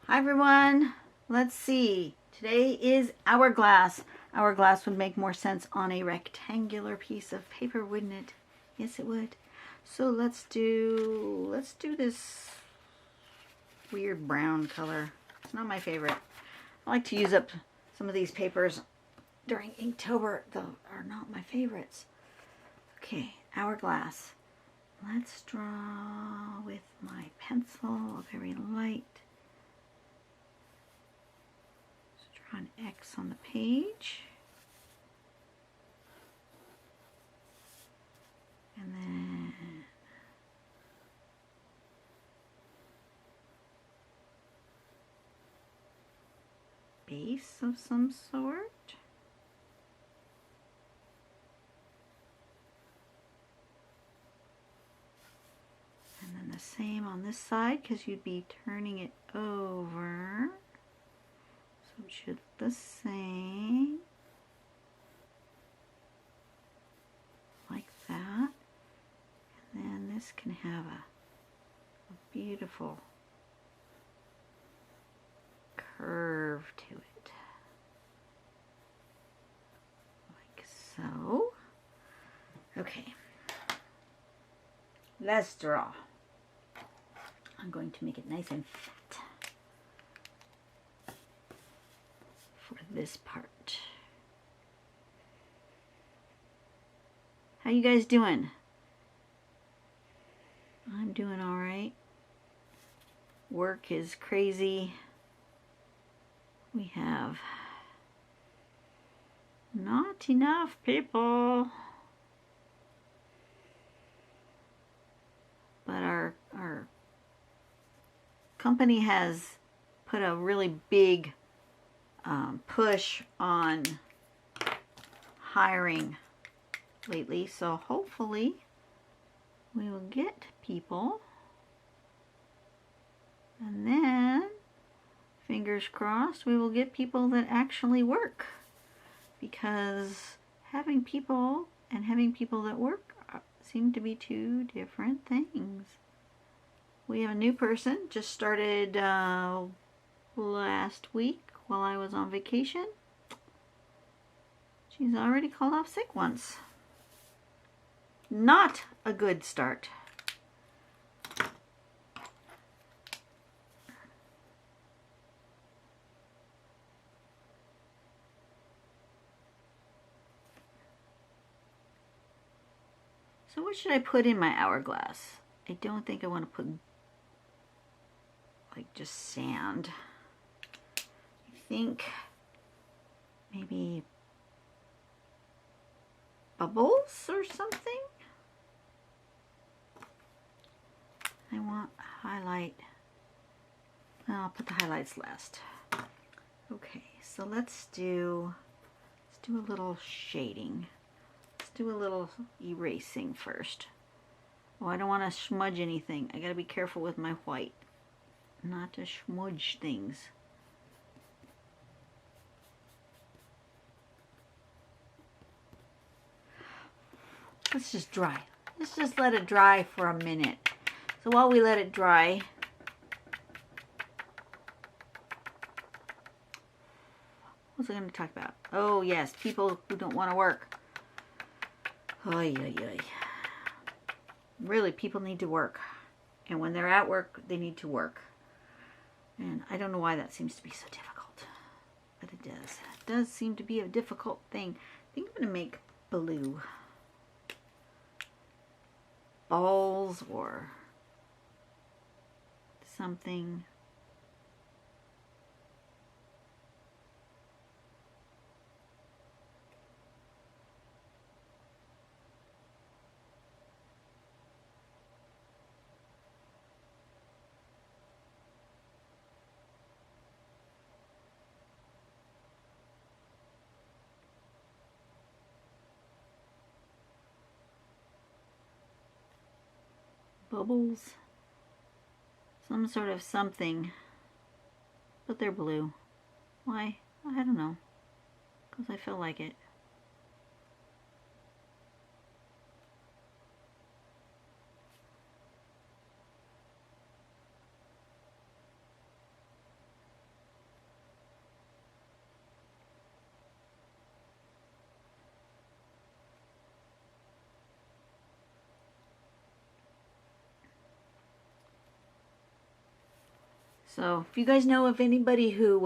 Hi everyone. Let's see. Today is Hourglass. Hourglass would make more sense on a rectangular piece of paper, wouldn't it? Yes, it would. So let's do this weird brown color. It's not my favorite. I like to use up some of these papers during Inktober, though are not my favorites. Okay, Hourglass. Let's draw with my pencil, very light. Draw an X on the page. And then base of some sort. And then the same on this side because you'd be turning it over. So it should look the same. Like that. And then this can have a beautiful curve to it. Like so. Okay. Let's draw. I'm going to make it nice and fat for this part. How you guys doing? I'm doing all right. Work is crazy. We have not enough people. But our company has put a really big push on hiring lately, so hopefully we will get people, and then fingers crossed we will get people that actually work, because having people and having people that work seem to be two different things. We have a new person, just started last week while I was on vacation. She's already called off sick once. Not a good start. So what should I put in my hourglass? I don't think I want to put like just sand. I think maybe bubbles or something. I want highlight. Well, I'll put the highlights last. Okay, so let's do a little shading. Let's do a little erasing first. Oh, I don't want to smudge anything. I gotta be careful with my white, not to smudge things. Let's just dry. Let's just let it dry for a minute. So while we let it dry, what was I going to talk about? Oh yes, people who don't want to work. Oy, oy, oy. Really, people need to work. And when they're at work, they need to work. And I don't know why that seems to be so difficult. But it does. It does seem to be a difficult thing. I think I'm going to make blue balls or something. Bubbles. Some sort of something. But they're blue. Why? I don't know. Because I feel like it. So if you guys know of anybody who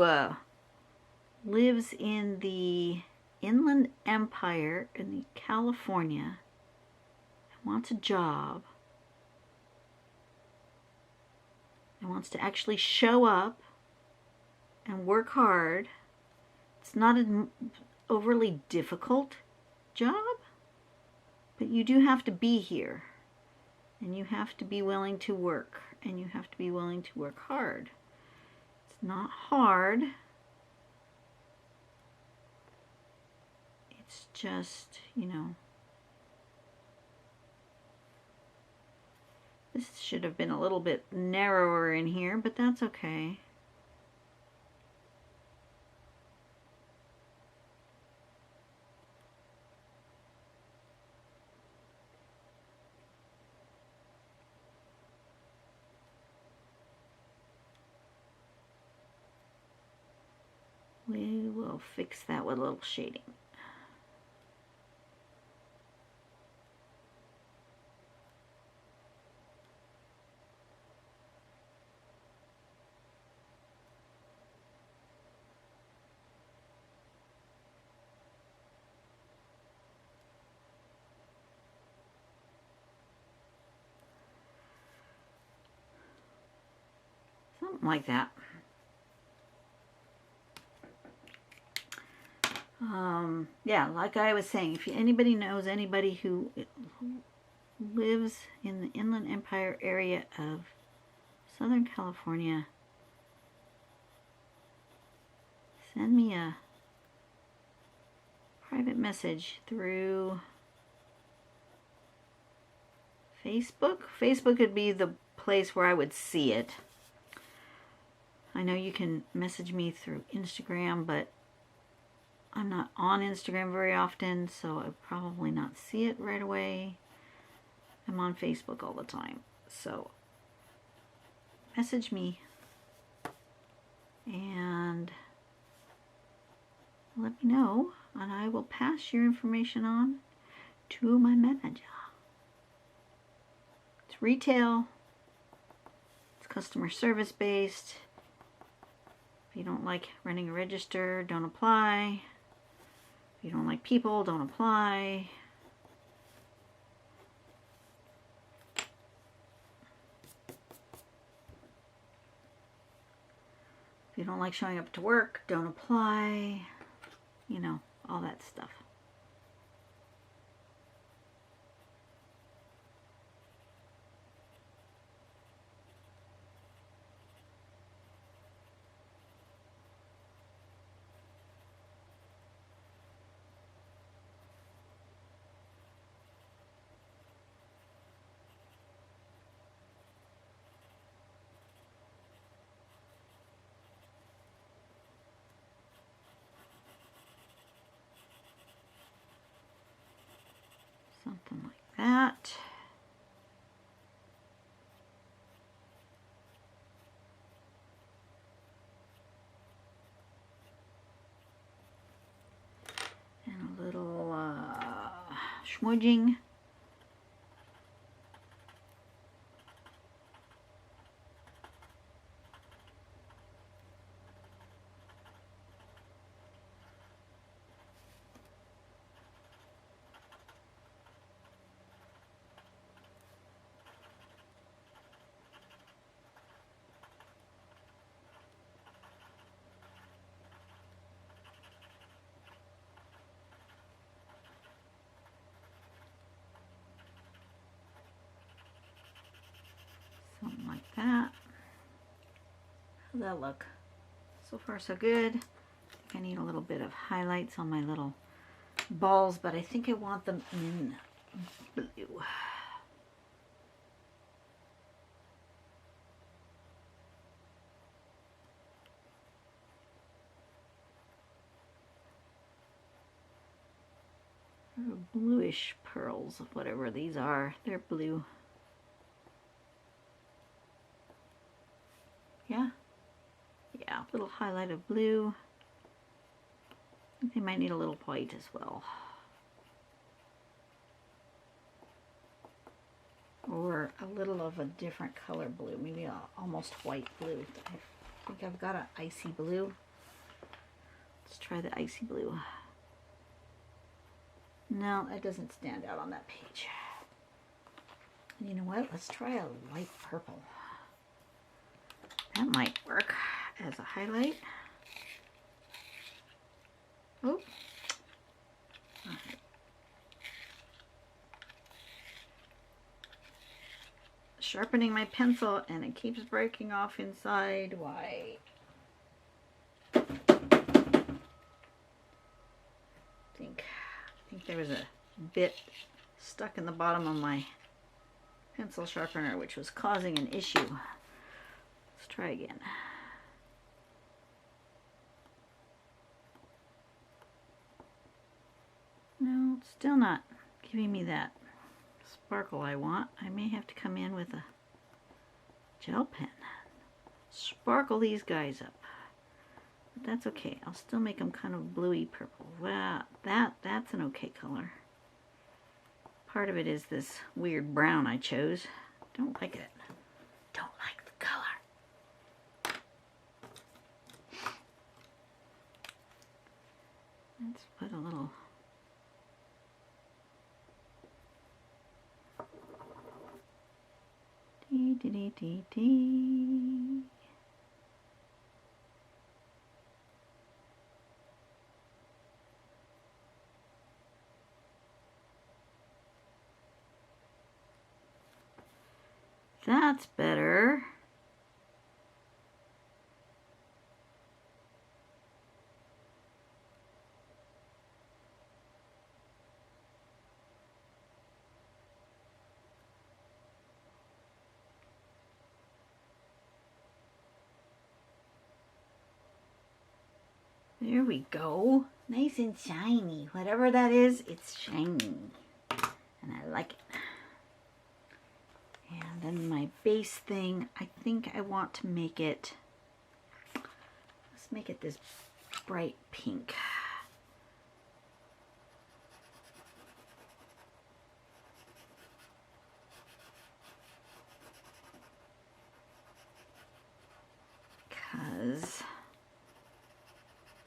lives in the Inland Empire in California and wants a job and wants to actually show up and work hard, it's not an overly difficult job, but you do have to be here, and you have to be willing to work, and you have to be willing to work hard. It's not hard. It's just, you know, this should have been a little bit narrower in here, but that's okay. We will fix that with a little shading. Something like that. Yeah, like I was saying, if anybody knows anybody who lives in the Inland Empire area of Southern California, send me a private message through Facebook. Facebook would be the place where I would see it. I know you can message me through Instagram, but I'm not on Instagram very often, so I'll probably not see it right away. I'm on Facebook all the time, so message me and let me know, and I will pass your information on to my manager. It's retail, it's customer service based. If you don't like running a register, don't apply. If you don't like people, don't apply. If you don't like showing up to work, don't apply. You know, all that stuff. Something like that. And a little smudging. Something like that. How's that look? So far so good. I think I need a little bit of highlights on my little balls, but I think I want them in blue. Bluish pearls, whatever these are. They're blue. Yeah? Yeah, a little highlight of blue. I think they might need a little white as well. Or a little of a different color blue. Maybe a almost white blue. I think I've got an icy blue. Let's try the icy blue. No, that doesn't stand out on that page. And you know what? Let's try a light purple. That might work as a highlight. Oh. All right. Sharpening my pencil and it keeps breaking off inside. Why? I think there was a bit stuck in the bottom of my pencil sharpener which was causing an issue. Let's try again. No, it's still not giving me that sparkle I want. I may have to come in with a gel pen. Sparkle these guys up. But that's okay. I'll still make them kind of bluey purple. Wow, that's an okay color. Part of it is this weird brown I chose. Don't like it. Don't like the color. Let's put a little dee dee dee dee dee. That's better. There we go. Nice and shiny. Whatever that is, it's shiny. And I like it. And then my base thing, I think I want to make it, let's make it this bright pink. Because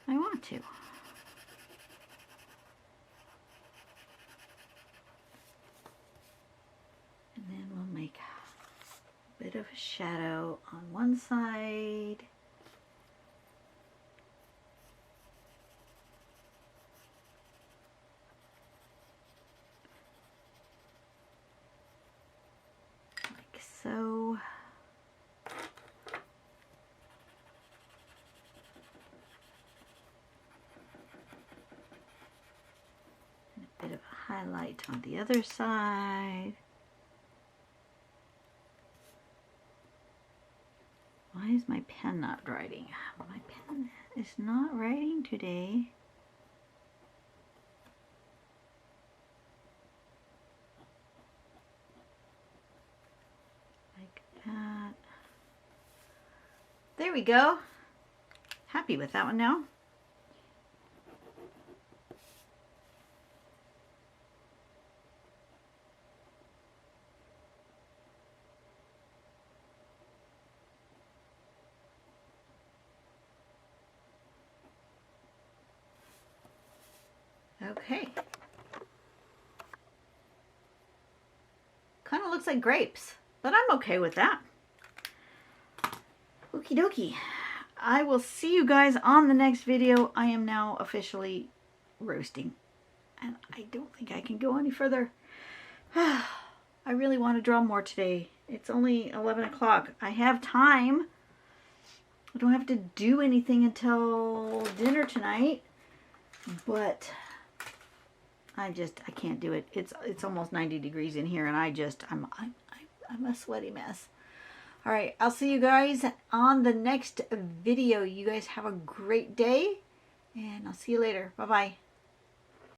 I want to. And then we'll make a bit of a shadow on one side. Like so. And a bit of a highlight on the other side. Why is my pen not writing? My pen is not writing today. Like that. There we go. Happy with that one now. Okay. Kind of looks like grapes, but I'm okay with that. Okie dokie. I will see you guys on the next video. I am now officially roasting, and I don't think I can go any further. I really want to draw more today. It's only 11 o'clock. I have time. I don't have to do anything until dinner tonight, but I can't do it. It's almost 90 degrees in here, and I'm a sweaty mess. All right, I'll see you guys on the next video. You guys have a great day, and I'll see you later. Bye-bye.